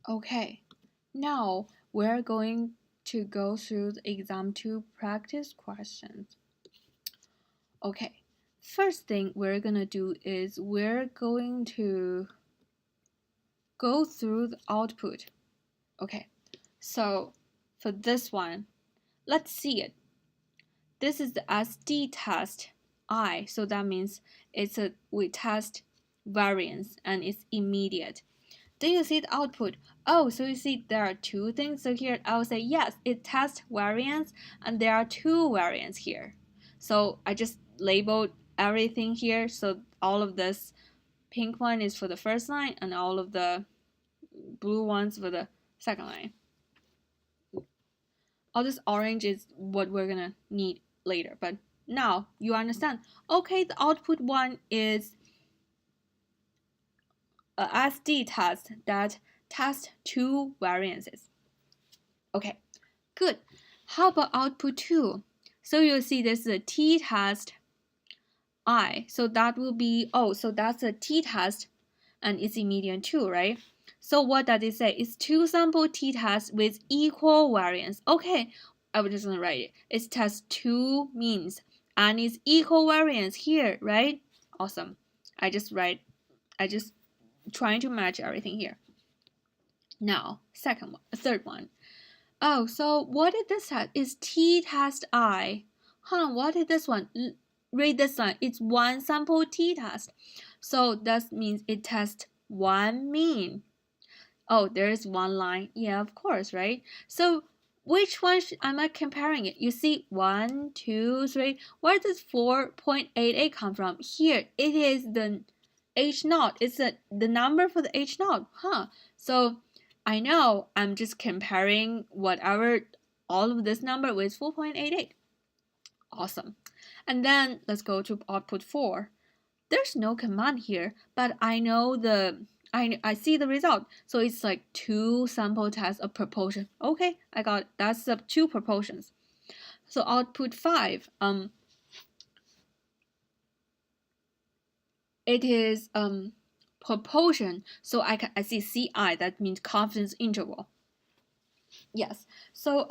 Okay, now we're going to go through the exam 2 practice questions. Okay, first thing we're gonna do is we're going to go through the output. Okay, so for this one, let's see it. This is the SD test I, so that means we test variance and it's immediate. Then you see the output. Oh, so you see there are two things. So here I will say yes, it tests variance and there are two variants here. So I just labeled everything here. So all of this pink one is for the first line and all of the blue ones for the second line. All this orange is what we're gonna need later, but now you understand. Okay, the output one is a SD test that tests two variances. Okay, good. How about output 2? So you'll see this is a t-test I. So that will be, so that's a t-test and it's immediate too, right? So what does it say? It's two sample t-tests with equal variance. Okay, I was just gonna write it. It's test two means and it's equal variance here, right? Awesome. I just trying to match everything here. Now, third one. Oh, so what is this test? It's t-test I. What is this one? Read this line. It's one sample t-test. So that means it tests one mean. Oh, there's one line. Yeah, of course, right? So which one am I comparing it? You see 1, 2, 3. Where does 4.88 come from? Here, it is the H0. It's the number for the H0. So I know I'm just comparing whatever all of this number with 4.88. Awesome. And then let's go to output 4. There's no command here, but I know I see the result. So it's like two sample tests of proportion. Okay, I got it. That's the two proportions. So output 5, it is proportion. So I see CI, that means confidence interval. Yes. So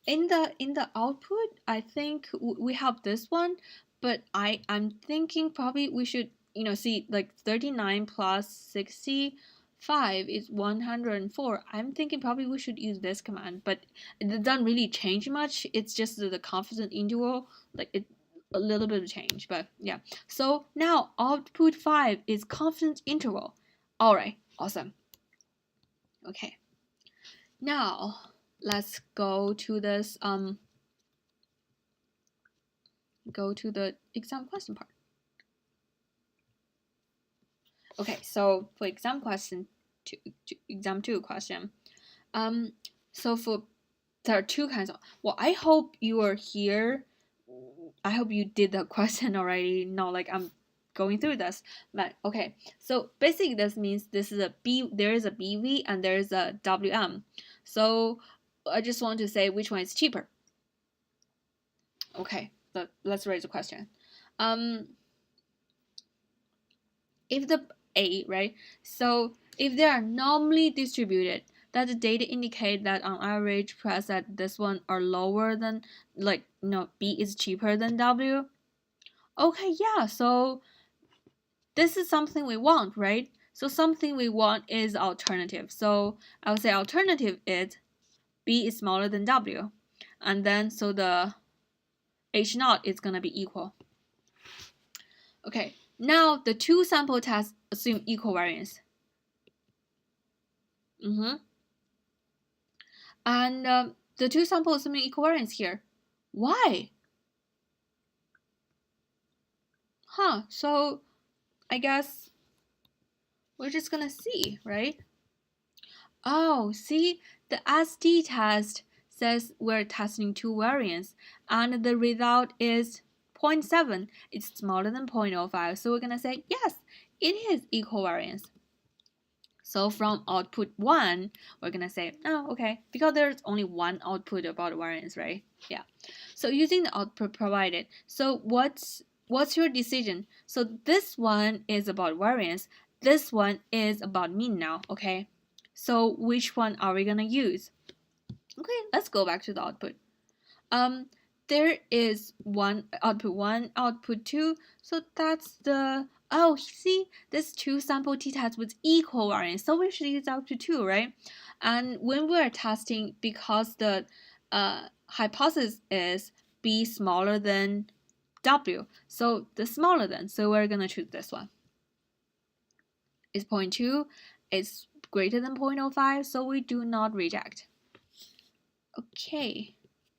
in the output, I think we have this one, but I'm thinking probably we should see like 39 plus 65 is 104. I'm thinking probably we should use this command, but it doesn't really change much. It's just the confidence interval, like it a little bit of change, but yeah. So now output 5 is confidence interval. All right, awesome. Okay. Now let's go to this go to the exam question part. Okay, so for exam exam 2 question, so there are two kinds of, well, I hope you are here. I hope you did the question already, not like I'm going through this, but okay. So basically this means there is a BV and there is a WM. So I just want to say which one is cheaper. Okay, let's raise a question. If the A, right? So if they are normally distributed, that the data indicate that on average price at this one are lower than, B is cheaper than W. Okay, yeah, so this is something we want, right? So something we want is alternative. So I would say alternative is B is smaller than W. And then so the H0 is gonna be equal. Okay, now the two sample tests assume equal variance. And the two samples assuming equal variance here. Why? So I guess we're just gonna see, right? Oh, see, the SD test says we're testing two variants, and the result is 0.7. It's smaller than 0.05, so we're gonna say yes, it is equal variance. So from output 1, we're gonna say, oh, okay, because there's only one output about variance, right? Yeah. So using the output provided, so what's your decision? So this one is about variance, this one is about mean now, okay? So which one are we gonna use? Okay, let's go back to the output. There is one, output 2, so that's the, oh, see, this 2 sample t-test with equal variance, so we should use output 2, right? And when we're testing, because the hypothesis is b smaller than w, so the smaller than, so we're gonna choose this one. It's 0.2, it's greater than 0.05, so we do not reject. Okay,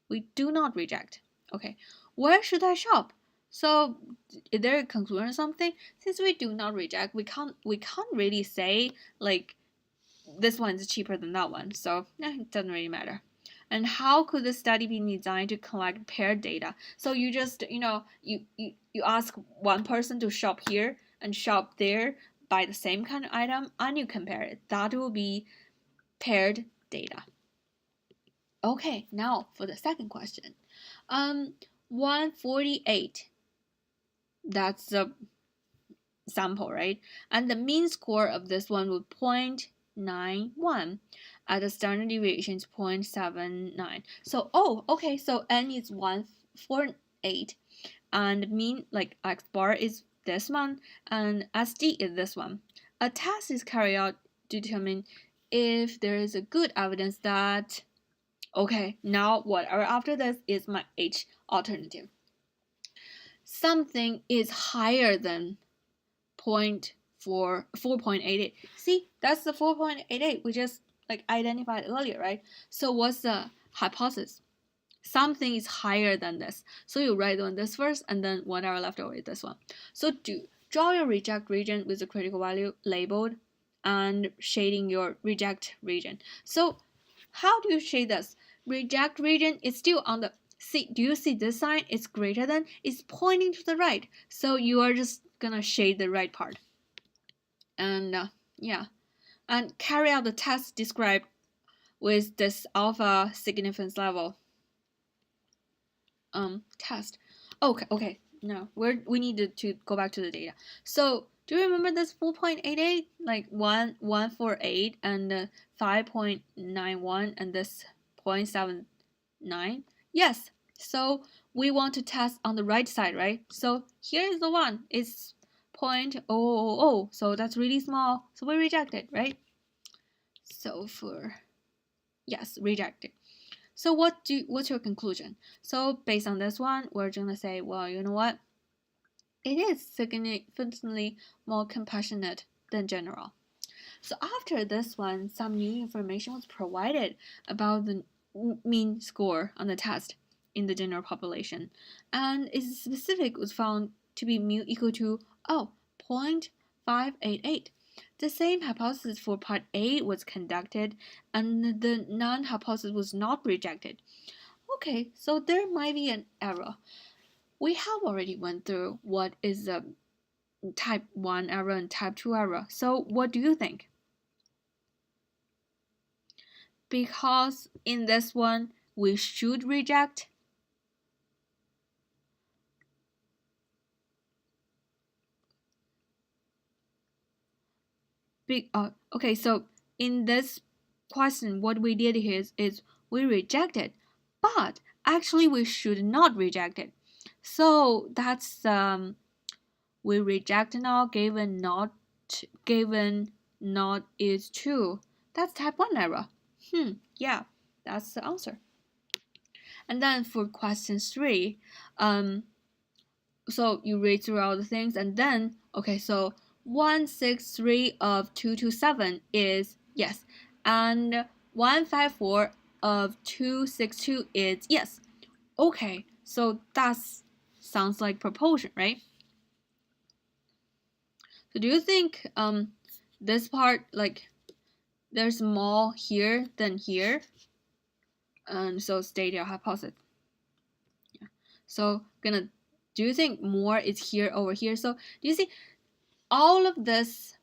we do not reject. Okay, where should I shop? So, is there a conclusion or something? Since we do not reject, we can't really say like this one is cheaper than that one. So, it doesn't really matter. And how could the study be designed to collect paired data? So you just you ask one person to shop here and shop there, buy the same kind of item, and you compare it. That will be paired data. Okay, now for the second question. 148. That's the sample, right? And the mean score of this one would 0.91. At the standard deviation is 0.79. So, okay, so n is 148, and mean, like x bar, is this one, and SD is this one. A test is carried out to determine if there is a good evidence that, okay, now whatever after this is my H alternative. Something is higher than 4.88. See, that's the 4.88 we just like identified earlier, right? So what's the hypothesis? Something is higher than this. So you write on this first, and then whatever left over is this one. So draw your reject region with the critical value labeled and shading your reject region. So how do you shade this? Reject region is still on the, see, do you see this sign? It's greater than, it's pointing to the right. So you are just gonna shade the right part. And yeah, and carry out the test described with this alpha significance level test. Okay. No, we need to go back to the data. So do you remember this 4.88, like 148 and 5.91 and this 0.79? Yes. So we want to test on the right side, right? So here is the one. It's 0.000. So that's really small. So we reject it, right? So yes, reject it. So what's your conclusion? So based on this one, we're gonna say, well, you know what? It is significantly more compassionate than general. So after this one, some new information was provided about the mean score on the test in the general population, and its specific was found to be mu equal to 0.588. The same hypothesis for part A was conducted, and the non-hypothesis was not rejected. Okay, so there might be an error. We have already went through what is a type 1 error and type 2 error. So what do you think? Because in this one, we should reject. Okay, so in this question, what we did here is we rejected, but actually we should not reject it. So that's we reject now given not is true. That's type 1 error. Yeah, that's the answer. And then for question 3, so you read through all the things, and then okay, so 163 of 227 is yes, and 154 of 262 is yes. Okay, so that sounds like proportion, right? So do you think this part, like there's more here than here? And so state your hypothesis. Yeah. So do you think more is here over here? So do you see all of this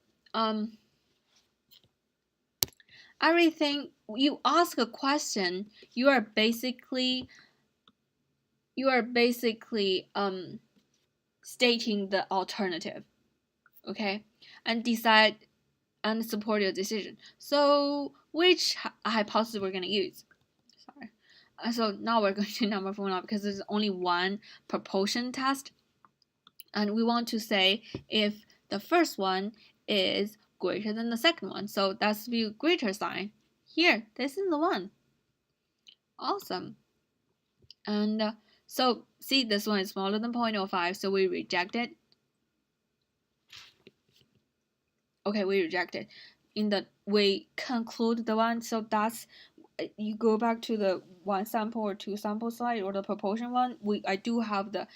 everything you ask a question, you are basically stating the alternative, okay, and decide and support your decision. So which hypothesis we're going to use? Sorry. So now we're going to number 4 now because there's only one proportion test. And we want to say if the first one is greater than the second one. So that's the greater sign. Here, this is the one. Awesome. And so see, this one is smaller than 0.05, so we reject it. Okay, we reject it. We conclude the one, so that's, you go back to the 1 sample or 2 sample slide or the proportion one. I do have the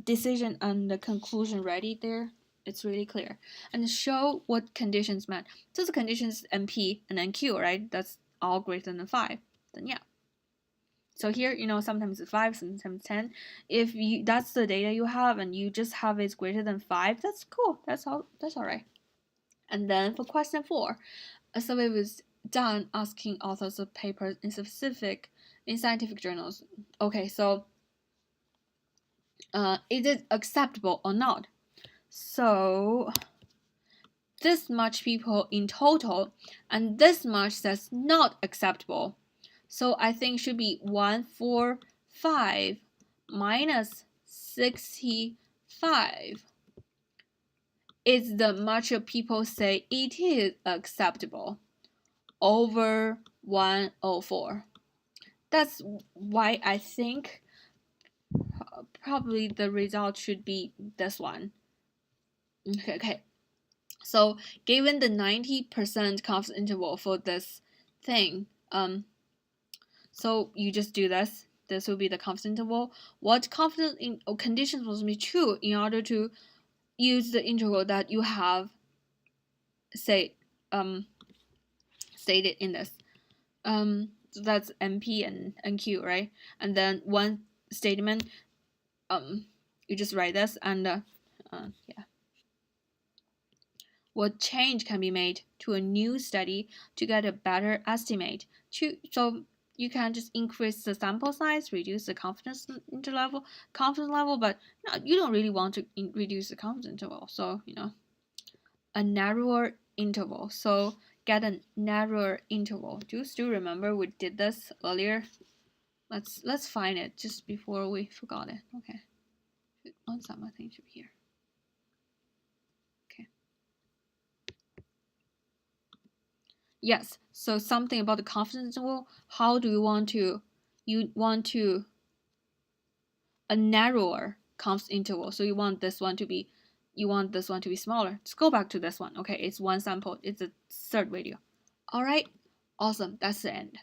decision and the conclusion ready there. It's really clear. And show what conditions met. So the conditions NP and NQ, right? That's all greater than 5. Then yeah. So here, sometimes it's 5, sometimes 10. If that's the data you have and you just have it's greater than 5, that's cool. That's all right. And then for question 4, a survey was done asking authors of papers in scientific journals. Okay, so is it acceptable or not? So this much people in total, and this much that's not acceptable. So I think should be 145 minus 65 is the much of people say it is acceptable over 104. That's why I think probably the result should be this one. Okay. So given the 90% confidence interval for this thing, so you just do this. This will be the confidence interval. What confidence conditions must be true in order to use the interval that you have stated in this. So that's NP and NQ, right? And then one statement, you just write this and yeah. What change can be made to a new study to get a better estimate? So you can just increase the sample size, reduce the confidence level, but you don't really want to reduce the confidence interval. So a narrower interval. So get a narrower interval. Do you still remember we did this earlier? Let's find it just before we forgot it. Okay, on some I think should be here. Okay. Yes. So something about the confidence interval. How do you want to? A narrower confidence interval. So you want this one to be smaller. Let's go back to this one. Okay, it's one sample. It's the third video. All right. Awesome. That's the end.